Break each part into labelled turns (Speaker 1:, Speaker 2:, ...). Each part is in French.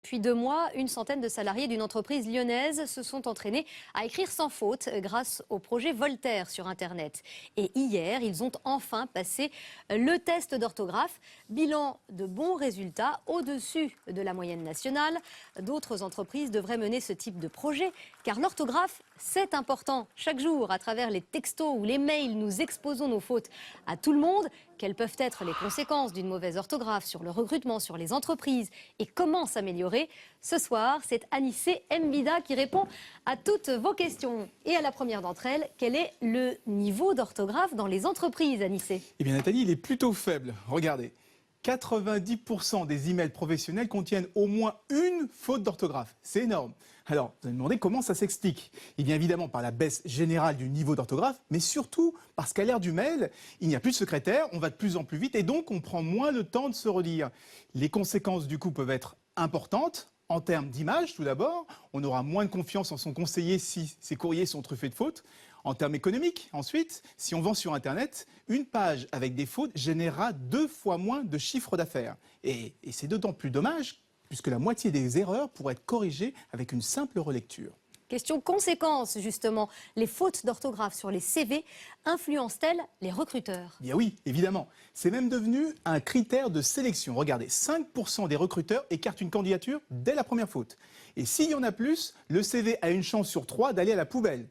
Speaker 1: Depuis 2 mois, une centaine de salariés d'une entreprise lyonnaise se sont entraînés à écrire sans faute grâce au projet Voltaire sur Internet. Et hier, ils ont enfin passé le test d'orthographe. Bilan de bons résultats au-dessus de la moyenne nationale. D'autres entreprises devraient mener ce type de projet car l'orthographe, c'est important. Chaque jour, à travers les textos ou les mails, nous exposons nos fautes à tout le monde. Quelles peuvent être les conséquences d'une mauvaise orthographe sur le recrutement, sur les entreprises et comment s'améliorer? Ce soir, c'est Anissé Mbida qui répond à toutes vos questions. Et à la première d'entre elles, quel est le niveau d'orthographe dans les entreprises, Anissé?
Speaker 2: Eh bien Nathalie, il est plutôt faible. Regardez, 90% des emails professionnels contiennent au moins une faute d'orthographe. C'est énorme. Alors, vous allez me demander comment ça s'explique. Eh bien évidemment par la baisse générale du niveau d'orthographe, mais surtout parce qu'à l'ère du mail, il n'y a plus de secrétaire, on va de plus en plus vite et donc on prend moins de temps de se relire. Les conséquences du coup peuvent être importantes. En termes d'image, tout d'abord, on aura moins de confiance en son conseiller si ses courriers sont truffés de fautes. En termes économiques, ensuite, si on vend sur Internet, une page avec des fautes générera 2 fois moins de chiffre d'affaires. Et c'est d'autant plus dommage puisque la moitié des erreurs pourraient être corrigées avec une simple relecture.
Speaker 1: Question conséquence, justement. Les fautes d'orthographe sur les CV influencent-elles les recruteurs?
Speaker 2: Bien oui, évidemment. C'est même devenu un critère de sélection. Regardez, 5% des recruteurs écartent une candidature dès la première faute. Et s'il y en a plus, le CV a une chance sur 3 d'aller à la poubelle.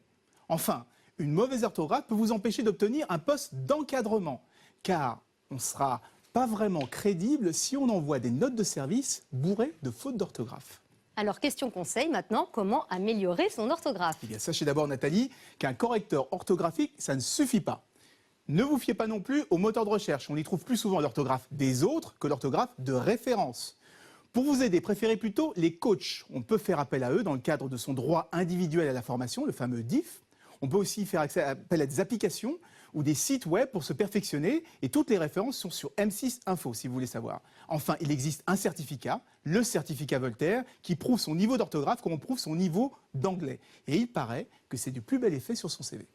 Speaker 2: Enfin, une mauvaise orthographe peut vous empêcher d'obtenir un poste d'encadrement. Car on ne sera pas vraiment crédible si on envoie des notes de service bourrées de fautes d'orthographe.
Speaker 1: Alors, question conseil maintenant, comment améliorer son orthographe?
Speaker 2: Eh bien, sachez d'abord, Nathalie, qu'un correcteur orthographique, ça ne suffit pas. Ne vous fiez pas non plus aux moteurs de recherche. On y trouve plus souvent l'orthographe des autres que l'orthographe de référence. Pour vous aider, préférez plutôt les coachs. On peut faire appel à eux dans le cadre de son droit individuel à la formation, le fameux DIF. On peut aussi faire appel à des applications ou des sites web pour se perfectionner. Et toutes les références sont sur M6 Info, si vous voulez savoir. Enfin, il existe un certificat, le certificat Voltaire, qui prouve son niveau d'orthographe comme on prouve son niveau d'anglais. Et il paraît que c'est du plus bel effet sur son CV.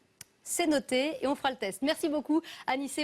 Speaker 1: C'est noté et on fera le test. Merci beaucoup, Anissé.